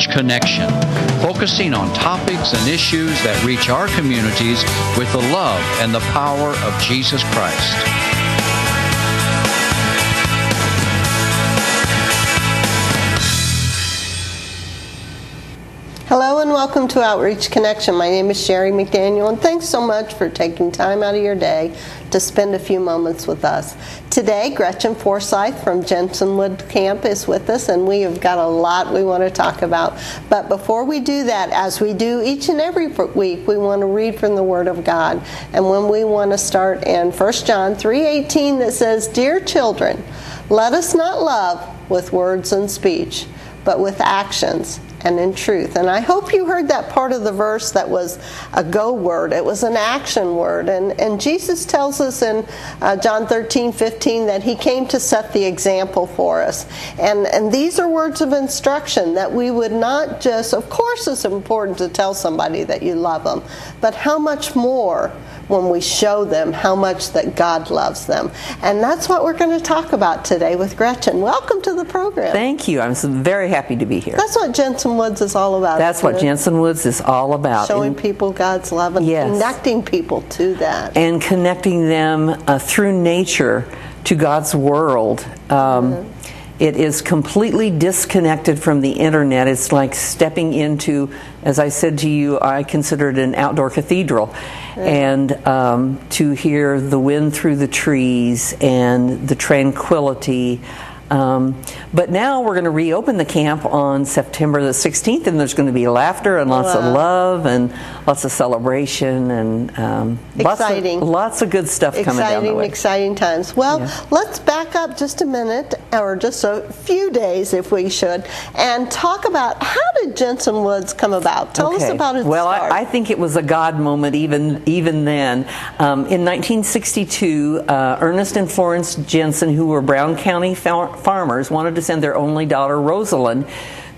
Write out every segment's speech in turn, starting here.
Outreach Connection, focusing on topics and issues that reach our communities with the love and the power of Jesus Christ. Hello and welcome to Outreach Connection. My name is Sherry McDaniel, and thanks so much for taking time out of your day to spend a few moments with us. Today, Gretchen Forsythe from Jensen Wood Camp is with us, and we have got a lot we want to talk about. But before we do that, as we do each and every week, we want to read from the Word of God. And when we want to start in 1 John 3:18 that says, "Dear children, let us not love with words and speech, but with actions and in truth." And I hope you heard that part of the verse that was a go word. It was an action word. And Jesus tells us in John 13:15 that he came to set the example for us. And these are words of instruction that we would not just, of course it's important to tell somebody that you love them, but how much more when we show them how much that God loves them. And that's what we're going to talk about today with Gretchen. Welcome to the program. Thank you. I'm very happy to be here. That's what Jensen Woods is all about. That's what Jensen Woods is all about. Showing people God's love and connecting people to that. And connecting them through nature to God's world. It is completely disconnected from the internet. It's like stepping into, as I said to you, I consider it an outdoor cathedral. And to hear the wind through the trees and the tranquility. But now we're going to reopen the camp on September the 16th, and there's going to be laughter and lots of love and lots of celebration and exciting. Lots of good stuff coming down the way. Exciting times. Well, let's back up just a minute, or just a few days if we should, and talk about how did Jensen Woods come about? Tell us about its start. I think it was a God moment even then. In 1962, Ernest and Florence Jensen, who were Brown County farmers, wanted to send their only daughter, Rosalind,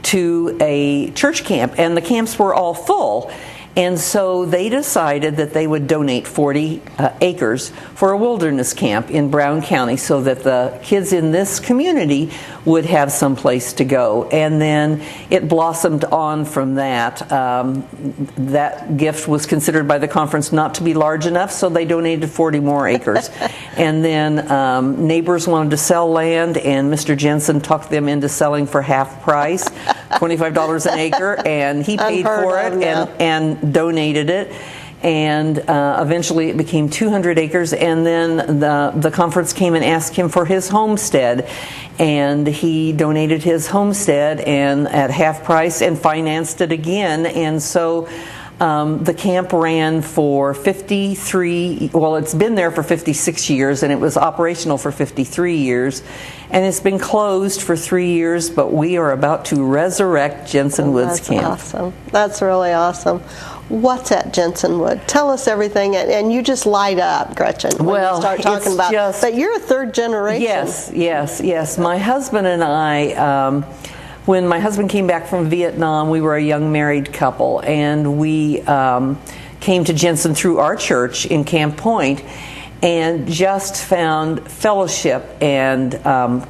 to a church camp, and the camps were all full. And so they decided that they would donate 40 acres for a wilderness camp in Brown County so that the kids in this community would have some place to go. And then it blossomed on from that. That gift was considered by the conference not to be large enough, so they donated 40 more acres. And then neighbors wanted to sell land, and Mr. Jensen talked them into selling for half price, $25 an acre, and he paid for it and donated it, and eventually it became 200 acres, and then the conference came and asked him for his homestead, and he donated his homestead and at half price and financed it again. And so the camp ran for 53, well, it's been there for 56 years, and it was operational for 53 years, and it's been closed for 3 years, but we are about to resurrect Jensen Woods Camp. That's awesome. That's really awesome. What's at Jensen Wood? Tell us everything, and you just light up, Gretchen, when you start talking about it. But you're a third generation. Yes. My husband and I, when my husband came back from Vietnam, we were a young married couple, and we came to Jensen through our church in Camp Point, and just found fellowship and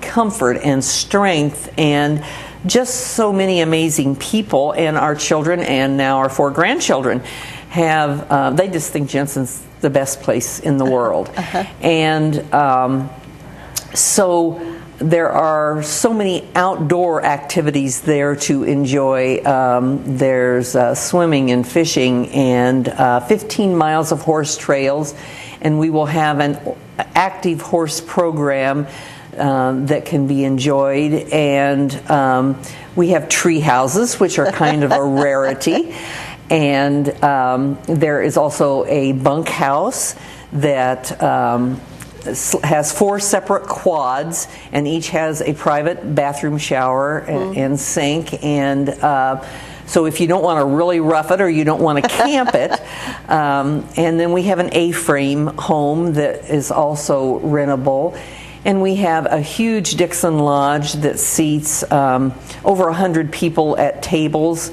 comfort and strength and just so many amazing people. And our children and now our 4 grandchildren have, they just think Jensen's the best place in the world. And so there are so many outdoor activities there to enjoy. There's swimming and fishing and 15 miles of horse trails, and we will have an active horse program that can be enjoyed, and we have tree houses, which are kind of a rarity, and there is also a bunkhouse that has 4 separate quads, and each has a private bathroom, shower, and sink, and so if you don't want to really rough it or you don't want to camp it, and then we have an A-frame home that is also rentable. And we have a huge Dixon Lodge that seats over 100 people at tables.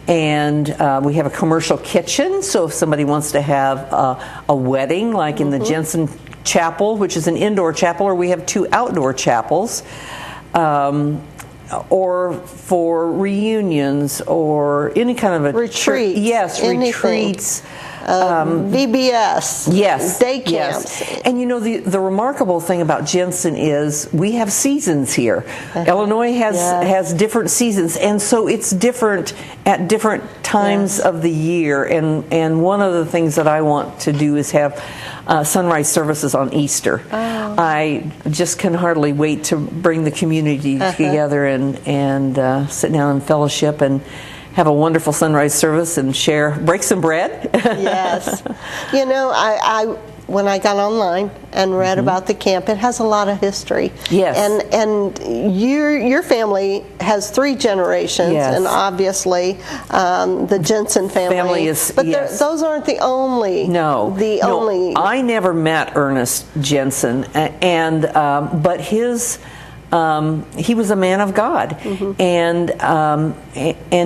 And we have a commercial kitchen, so if somebody wants to have a wedding, like in the Jensen Chapel, which is an indoor chapel, or we have 2 outdoor chapels. or for reunions or any kind of a retreat. Yes, anything. Retreats. VBS. Yes. Day camps. Yes. And you know, the remarkable thing about Jensen is we have seasons here. Illinois has different seasons, and so it's different at different times of the year. And one of the things that I want to do is have sunrise services on Easter. Oh. I just can hardly wait to bring the community together and sit down and fellowship and have a wonderful sunrise service and break some bread. Yes. You know, I when I got online and read about the camp, it has a lot of history. Yes. And your family has 3 generations, and obviously the Jensen family is. But those aren't the only. No. Only. I never met Ernest Jensen, but his. He was a man of God, and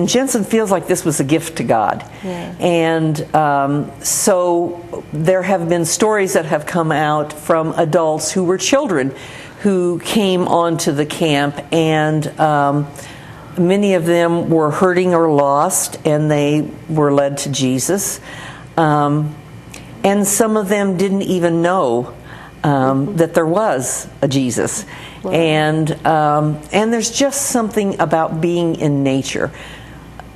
Jensen feels like this was a gift to God, and so there have been stories that have come out from adults who were children who came onto the camp, and many of them were hurting or lost, and they were led to Jesus, and some of them didn't even know that there was a Jesus. Wow. And there's just something about being in nature.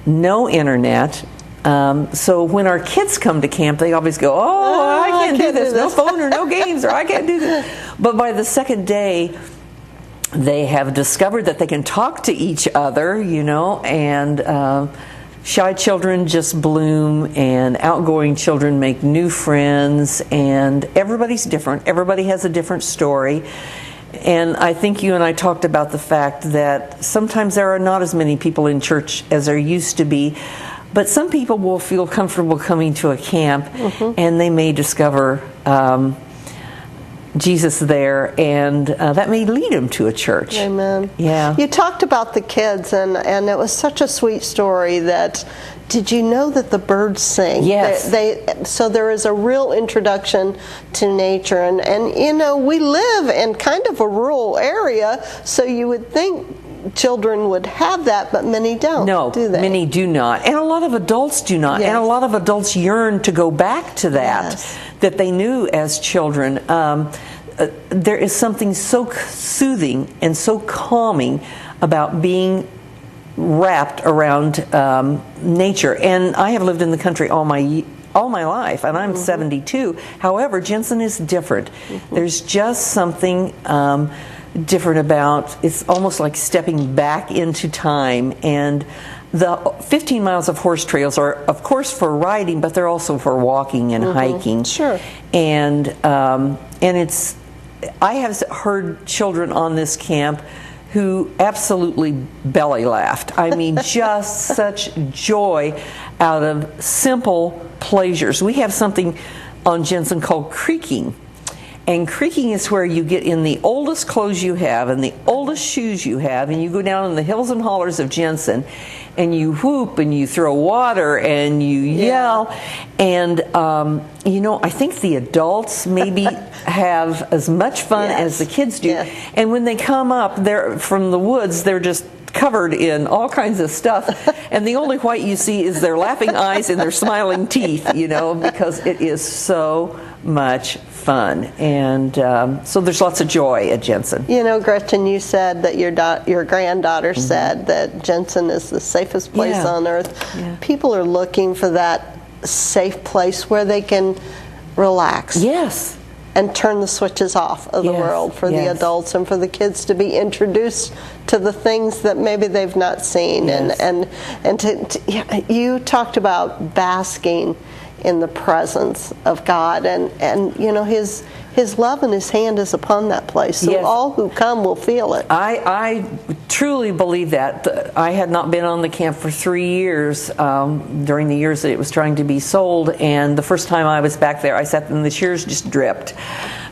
No internet. So when our kids come to camp, they always go, I can't do this. No phone or no games, or I can't do this. But by the second day, they have discovered that they can talk to each other, and shy children just bloom, and outgoing children make new friends, and everybody's different. Everybody has a different story. And I think you and I talked about the fact that sometimes there are not as many people in church as there used to be, but some people will feel comfortable coming to a camp, and they may discover Jesus there, and that may lead them to a church. Amen. Yeah. You talked about the kids, and it was such a sweet story that. Did you know that the birds sing? Yes. So there is a real introduction to nature, and we live in kind of a rural area, so you would think children would have that, but many don't. No, do they? Many do not, and a lot of adults do not, and a lot of adults yearn to go back to that that they knew as children. There is something so soothing and so calming about being wrapped around nature. And I have lived in the country all my life, and I'm 72. However, Jensen is different. There's just something different about, it's almost like stepping back into time. And the 15 miles of horse trails are, of course, for riding, but they're also for walking and hiking. Sure. And it's, I have heard children on this camp who absolutely belly laughed. I mean, just such joy out of simple pleasures. We have something on Jensen called creaking. And creaking is where you get in the oldest clothes you have and the oldest shoes you have, and you go down in the hills and hollers of Jensen, and you whoop and you throw water and you yell. And, I think the adults maybe have as much fun as the kids do. And when they come up from the woods, they're just covered in all kinds of stuff, and the only white you see is their laughing eyes and their smiling teeth, because it is so much fun. And so there's lots of joy at Jensen. Gretchen, you said that your granddaughter said that Jensen is the safest place on earth. Yeah. People are looking for that safe place where they can relax. Yes. And turn the switches off of the world for the adults and for the kids to be introduced to the things that maybe they've not seen. Yes. And you talked about basking in the presence of God, and His love and His hand is upon that place. So all who come will feel it. I truly believe that. I had not been on the camp for 3 years during the years that it was trying to be sold, and the first time I was back there, I sat and the tears just dripped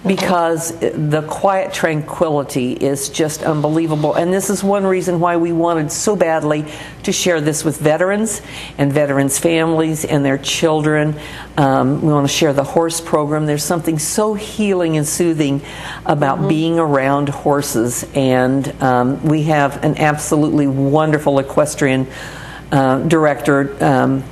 because the quiet tranquility is just unbelievable. And this is one reason why we wanted so badly to share this with veterans and veterans' families and their children. We want to share the horse program. There's something so healing and soothing about being around horses. And we have an absolutely wonderful equestrian director,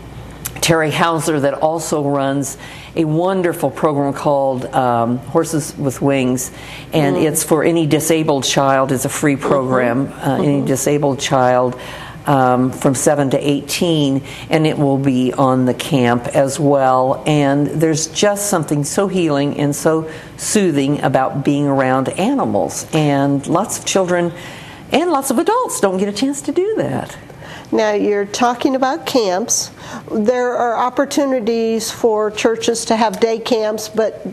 Terry Hauser, that also runs a wonderful program called Horses with Wings, and it's for any disabled child. It's a free program, any disabled child from 7 to 18, and it will be on the camp as well. And there's just something so healing and so soothing about being around animals, and lots of children and lots of adults don't get a chance to do that. Now, you're talking about camps. There are opportunities for churches to have day camps, but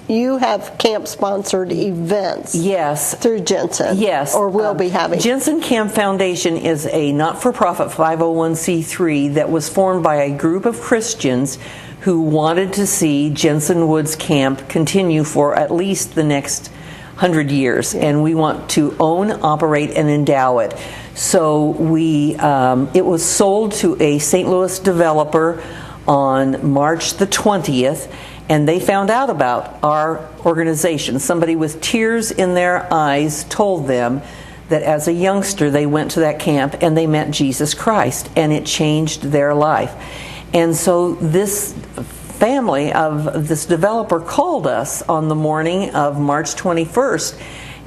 you have camp-sponsored events. Yes. Through Jensen. Yes. Or will be having. Jensen Camp Foundation is a not-for-profit 501c3 that was formed by a group of Christians who wanted to see Jensen Woods Camp continue for at least the next 100 years. And we want to own, operate, and endow it. So it was sold to a St. Louis developer on March the 20th, and they found out about our organization. Somebody with tears in their eyes told them that as a youngster they went to that camp and they met Jesus Christ, and it changed their life. And so this family of this developer called us on the morning of March 21st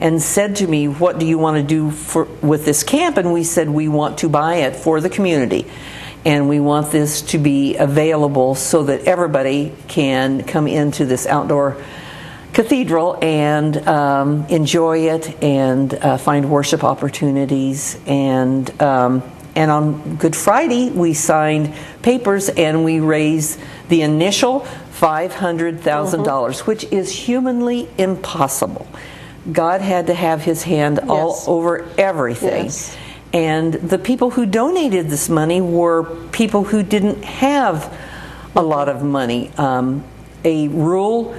and said to me, "What do you want to do with this camp?" And we said, "We want to buy it for the community, and we want this to be available so that everybody can come into this outdoor cathedral and enjoy it and find worship opportunities." And on Good Friday, we signed papers and we raised the initial $500,000, which is humanly impossible. God had to have his hand all over everything. Yes. And the people who donated this money were people who didn't have a lot of money. A rural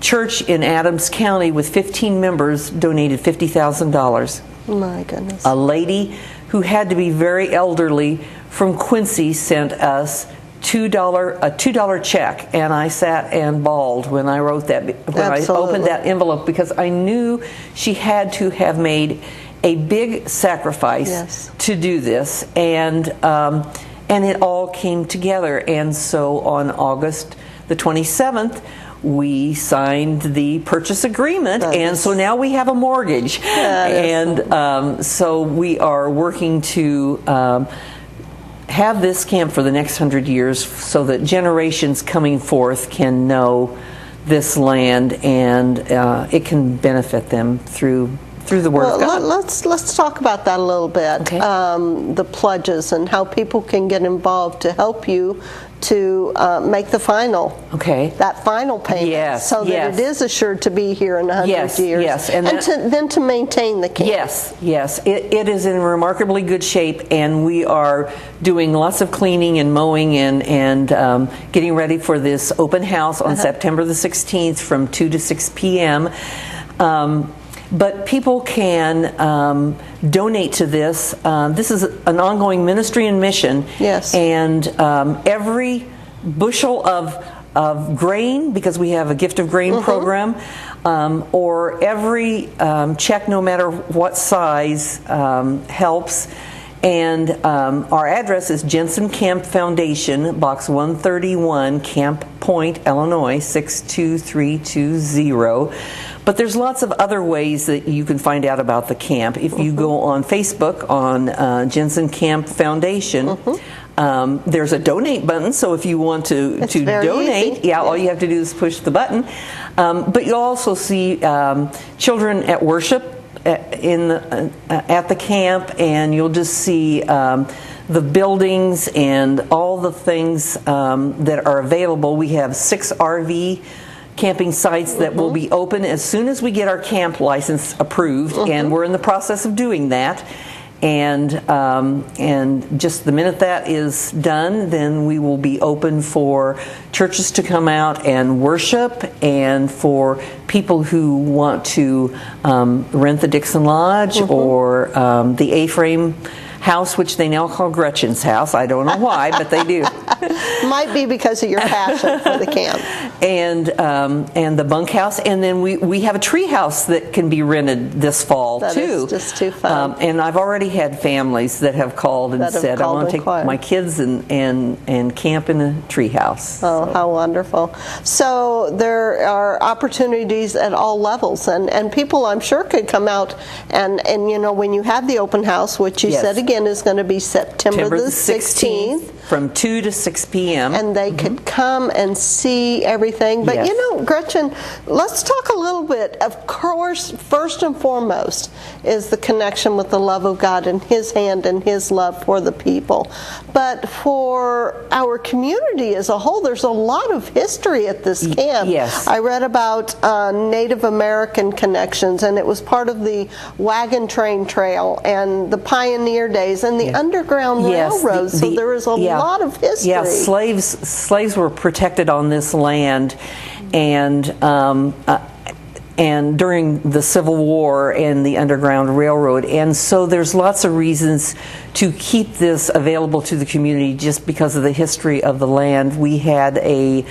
church in Adams County with 15 members donated $50,000. My goodness. A lady who had to be very elderly from Quincy sent us a $2 check, and I sat and bawled when I wrote that, when I opened that envelope, because I knew she had to have made a big sacrifice to do this, and it all came together. And so on August the 27th, we signed the purchase agreement, and so now we have a mortgage, and so we are working to have this camp for the next 100 years so that generations coming forth can know this land, and it can benefit them through the Word of God. Let's talk about that a little bit. Okay. The pledges and how people can get involved to help you to make the final, that final payment, so that it is assured to be here in 100 years. Yes, and then to maintain the camp. Yes. It is in remarkably good shape, and we are doing lots of cleaning and mowing and getting ready for this open house on September the 16th from 2 to 6 p.m. But people can donate to this. This is an ongoing ministry and mission. Yes. And every bushel of grain, because we have a gift of grain program, or every check, no matter what size, helps. And our address is Jensen Camp Foundation, Box 131, Camp Point, Illinois, 62320. But there's lots of other ways that you can find out about the camp. If you go on Facebook on Jensen Camp Foundation, there's a donate button. So if you want to donate, easy. all you have to do is push the button. But you'll also see children at worship at the camp, and you'll just see the buildings and all the things that are available. We have 6 RV camping sites that will be open as soon as we get our camp license approved, and we're in the process of doing that. And just the minute that is done, then we will be open for churches to come out and worship, and for people who want to rent the Dixon Lodge or the A-frame house, which they now call Gretchen's house. I don't know why, but they do. Might be because of your passion for the camp. And the bunkhouse, and then we have a tree house that can be rented this fall too. That is just too fun. And I've already had families that have called and said, "I want to take my kids and camp in a tree house." Oh, how wonderful! So there are opportunities at all levels, and people, I'm sure, could come out and when you have the open house, which you said again is going to be September the 16th. From 2 to 6 p.m. And they could come and see everything. But Gretchen, let's talk a little bit. Of course, first and foremost is the connection with the love of God and His hand and His love for the people. But for our community as a whole, there's a lot of history at this camp. Yes. I read about Native American connections, and it was part of the wagon train trail and the pioneer days and the Underground Railroad. So there is a lot of history. Yeah, slaves were protected on this land, and during the Civil War and the Underground Railroad, and so there's lots of reasons to keep this available to the community just because of the history of the land. We had a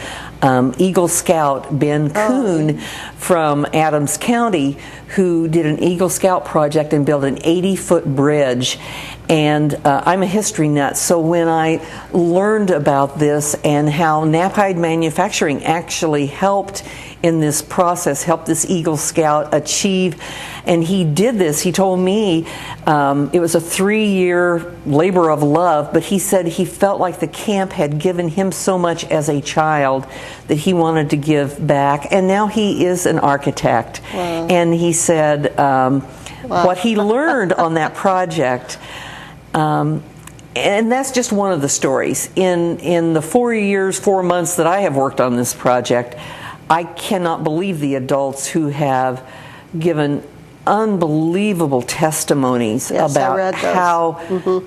Eagle Scout, Ben Kuhn, from Adams County, who did an Eagle Scout project and built an 80-foot bridge. And I'm a history nut, so when I learned about this and how Knapheide Manufacturing actually helped in this process, helped this Eagle Scout achieve, and he did this, he told me it was a 3-year labor of love, but he said he felt like the camp had given him so much as a child that he wanted to give back, and now he is an architect. Wow. And he said what he learned on that project. And that's just one of the stories. In the 4 years, 4 months that I have worked on this project, I cannot believe the adults who have given unbelievable testimonies about how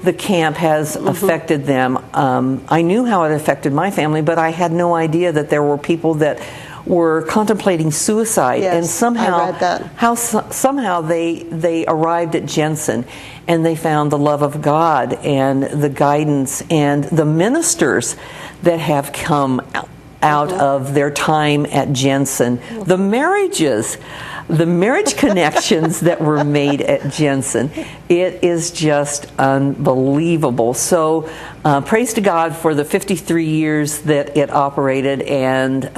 the camp has affected them. I knew how it affected my family, but I had no idea that there were people that were contemplating suicide, and somehow they arrived at Jensen, and they found the love of God and the guidance and the ministers that have come out of their time at Jensen, the marriages, the marriage connections that were made at Jensen. It is just unbelievable. So praise to God for the 53 years that it operated, and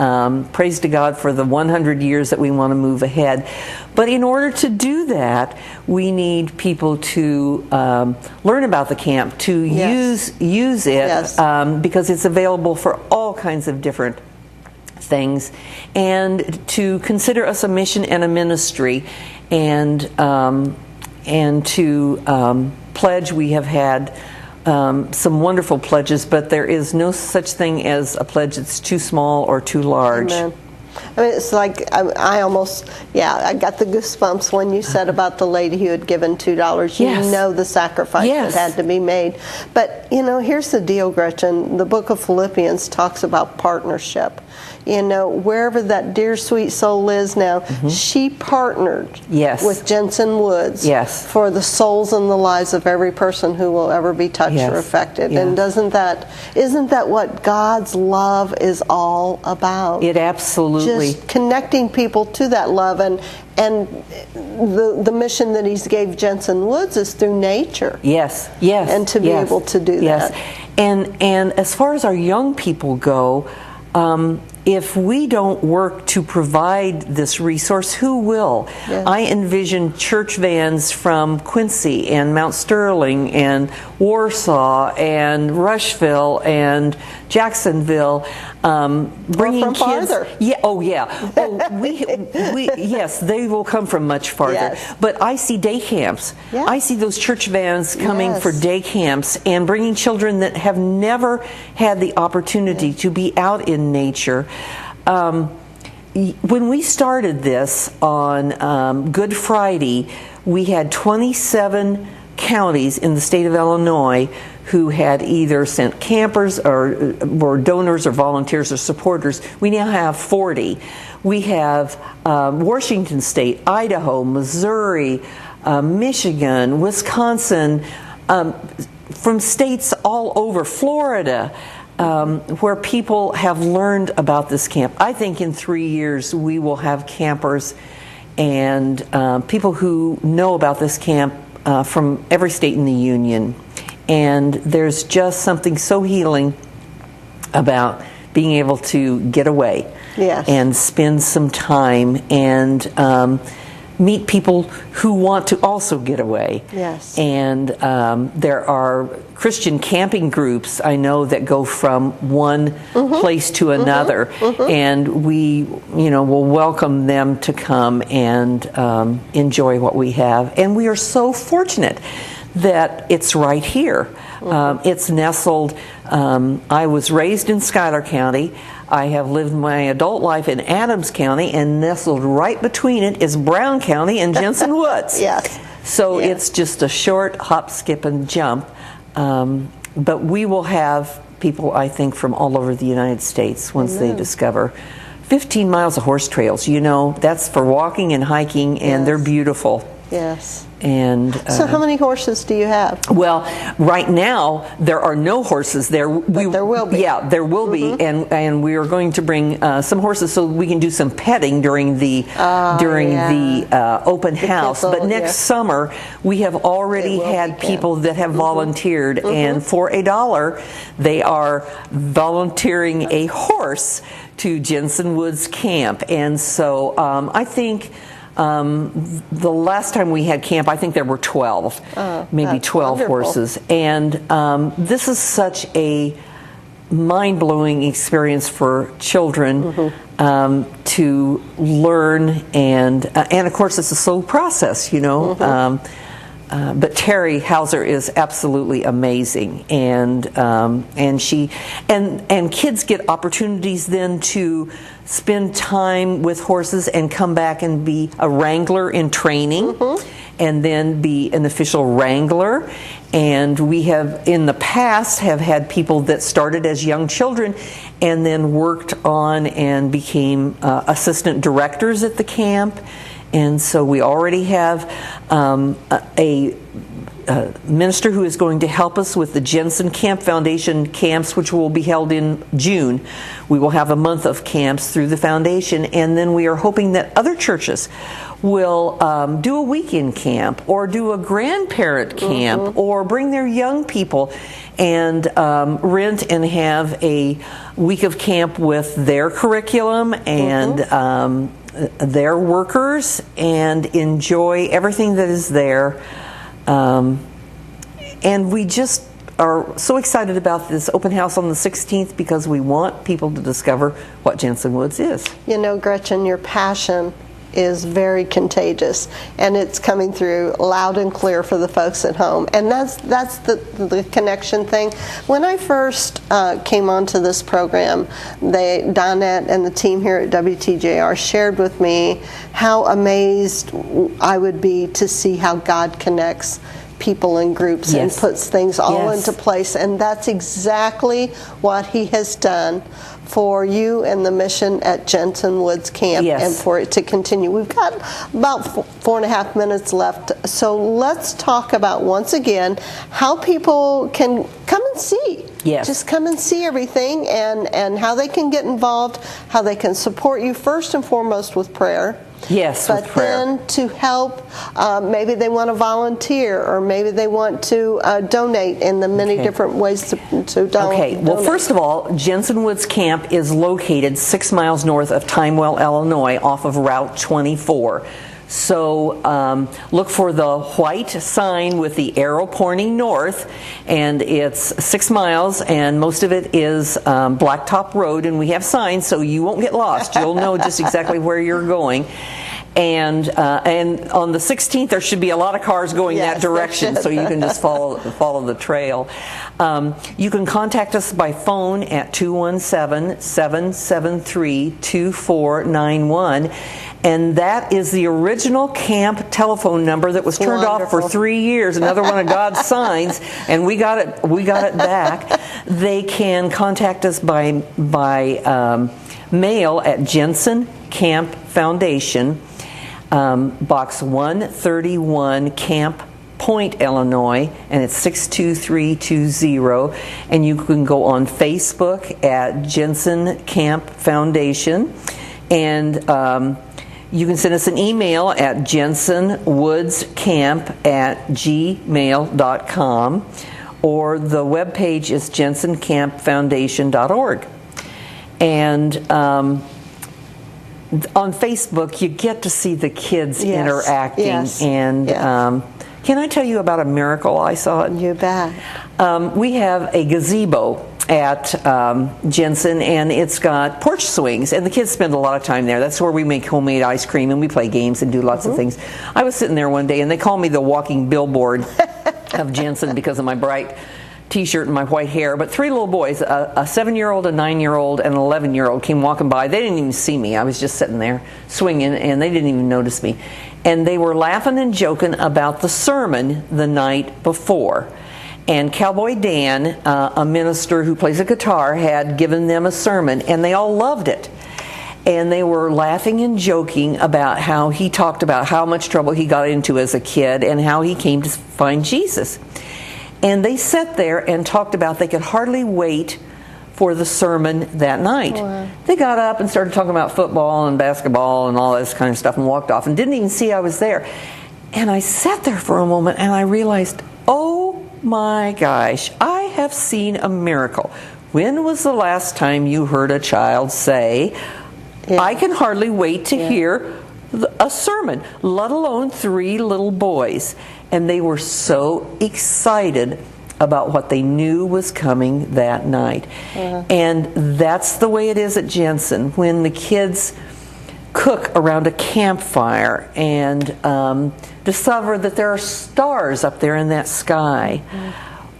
praise to God for the 100 years that we want to move ahead. But in order to do that, we need people to learn about the camp, to use it, because it's available for all kinds of different things, and to consider us a mission and a ministry, and to pledge. We have had some wonderful pledges, but there is no such thing as a pledge that's too small or too large. Amen. I mean, it's like I almost, I got the goosebumps when you said about the lady who had given $2. You know the sacrifice that had to be made. But, here's the deal, Gretchen. The book of Philippians talks about partnership. Wherever that dear sweet soul is now, she partnered with Jensen Woods for the souls and the lives of every person who will ever be touched or affected. And isn't that what God's love is all about? It absolutely. Just connecting people to that love, and the mission that He's gave Jensen Woods is through nature. Yes. And to be able to do that. And as far as our young people go, if we don't work to provide this resource, who will? I envision church vans from Quincy and Mount Sterling and Warsaw and Rushville and Jacksonville, bringing from kids. Farther. Yes, they will come from much farther. But I see day camps. I see those church vans coming for day camps and bringing children that have never had the opportunity to be out in nature. When we started this on Good Friday, we had 27 counties in the state of Illinois who had either sent campers or were donors or volunteers or supporters. We now have 40. We have Washington State, Idaho, Missouri, Michigan, Wisconsin, from states all over, Florida, where people have learned about this camp. I think in 3 years we will have campers and people who know about this camp from every state in the union. And there's just something so healing about being able to get away and spend some time and meet people who want to also get away. Yes. And there are Christian camping groups, I know, that go from one place to another. And we, will welcome them to come and enjoy what we have. And we are so fortunate that it's right here. It's nestled. I was raised in Schuyler County. I have lived my adult life in Adams County, and nestled right between it is Brown County and Jensen Woods. Yes. So it's just a short hop, skip, and jump. But we will have people, I think, from all over the United States once they discover 15 miles of horse trails. That's for walking and hiking, and they're beautiful. Yes. And so how many horses do you have? Well, right now there are no horses there. But there will be. Yeah, there will be, and we are going to bring some horses so we can do some petting during the open house. But next summer we have already had people that have volunteered, and for $1 they are volunteering a horse to Jensen Woods Camp. And so I think the last time we had camp, I think there were 12, maybe 12 horses. And this is such a mind-blowing experience for children to learn. And of course, it's a slow process, but Terry Hauser is absolutely amazing, and kids get opportunities then to spend time with horses and come back and be a wrangler in training, and then be an official wrangler. And we have in the past have had people that started as young children and then worked on and became assistant directors at the camp. And so we already have a minister who is going to help us with the Jensen Camp Foundation camps, which will be held in June. We will have a month of camps through the foundation, and then we are hoping that other churches will do a weekend camp or do a grandparent camp or bring their young people and rent and have a week of camp with their curriculum and their workers and enjoy everything that is there. And we just are so excited about this open house on the 16th because we want people to discover what Jensen Woods is. Gretchen, your passion is very contagious, and it's coming through loud and clear for the folks at home. And that's the connection thing. When I first came onto this program, Donette and the team here at WTJR shared with me how amazed I would be to see how God connects people and groups and puts things all into place. And that's exactly what He has done for you and the mission at Jensen Woods Camp, and for it to continue. We've got about 4.5 minutes left, so let's talk about, once again, how people can come and see. Just come and see everything, and how they can get involved, how they can support you, first and foremost with prayer. But with prayer. Then to help, maybe they want to volunteer, or maybe they want to donate in the many different ways to donate. Well, first of all, Jensen Woods Camp is located 6 miles north of Timewell, Illinois, off of Route 24. So look for the white sign with the arrow pointing north, and it's 6 miles, and most of it is Blacktop Road, and we have signs so you won't get lost. You'll know just exactly where you're going. And on the 16th, there should be a lot of cars going that direction, so you can just follow the trail. You can contact us by phone at 217-773-2491. And that is the original camp telephone number that was turned off for 3 years. Another one of God's signs, and we got it back. They can contact us by mail at Jensen Camp Foundation, Box 131, Camp Point, Illinois, and it's 62320. And you can go on Facebook at Jensen Camp Foundation, and you can send us an email at jensenwoodscamp@gmail.com, or the webpage is jensencampfoundation.org. And on Facebook, you get to see the kids interacting. And can I tell you about a miracle I saw? You bet. We have a gazebo at Jensen, and it's got porch swings, and the kids spend a lot of time there. That's where we make homemade ice cream, and we play games and do lots of things. I was sitting there one day, and they called me the walking billboard of Jensen because of my bright T-shirt and my white hair. But 3 little boys, a 7-year-old, a 9-year-old, and an 11-year-old, came walking by. They didn't even see me. I was just sitting there swinging, and they didn't even notice me. And they were laughing and joking about the sermon the night before. And Cowboy Dan, a minister who plays a guitar, had given them a sermon, and they all loved it. And they were laughing and joking about how he talked about how much trouble he got into as a kid and how he came to find Jesus. And they sat there and talked about they could hardly wait for the sermon that night. Wow. They got up and started talking about football and basketball and all this kind of stuff and walked off and didn't even see I was there. And I sat there for a moment and I realized, oh my gosh, I have seen a miracle. When was the last time you heard a child say, I can hardly wait to hear a sermon, let alone 3 little boys? And they were so excited about what they knew was coming that night. And that's the way it is at Jensen. When the kids cook around a campfire and discover that there are stars up there in that sky,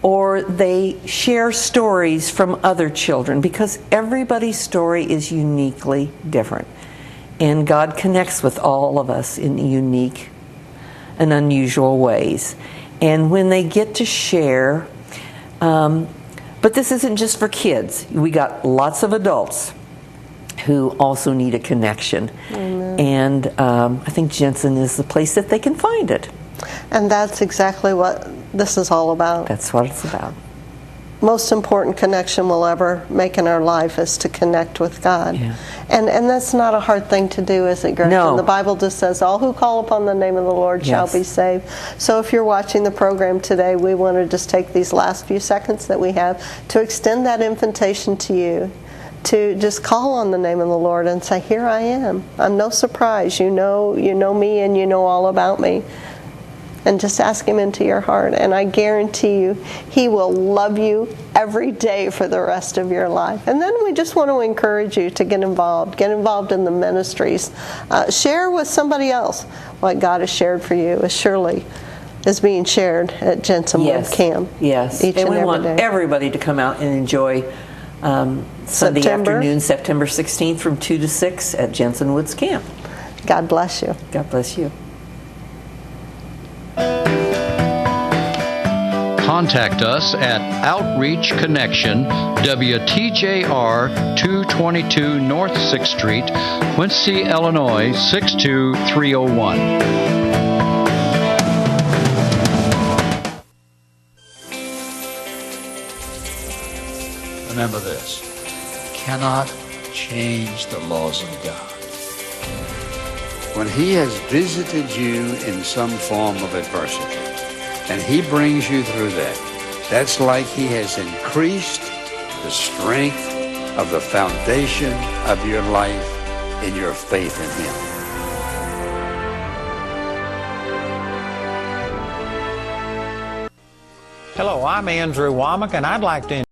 or they share stories from other children, because everybody's story is uniquely different. And God connects with all of us in unique and unusual ways. And when they get to share, but this isn't just for kids. We got lots of adults who also need a connection. And I think Jensen is the place that they can find it. And that's exactly what this is all about. That's what it's about. Most important connection we'll ever make in our life is to connect with God. And that's not a hard thing to do, is it, Gretchen? No. The Bible just says, all who call upon the name of the Lord shall be saved. So if you're watching the program today, we want to just take these last few seconds that we have to extend that invitation to you, to just call on the name of the Lord and say, here I am. I'm no surprise. You know me and you know all about me. And just ask Him into your heart, and I guarantee you He will love you every day for the rest of your life. And then we just want to encourage you to get involved in the ministries. Share with somebody else what God has shared for you, as surely is being shared at Jensen Wood Camp. Yes, each and we every want day. everybody to come out and enjoy Sunday afternoon, September 16th from 2 to 6 at Jensen Woods Camp. God bless you. God bless you. Contact us at Outreach Connection, WTJR 222 North 6th Street, Quincy, Illinois 62301. Remember this, you cannot change the laws of God. When He has visited you in some form of adversity, and He brings you through that, that's like He has increased the strength of the foundation of your life in your faith in Him. Hello, I'm Andrew Womack, and I'd like to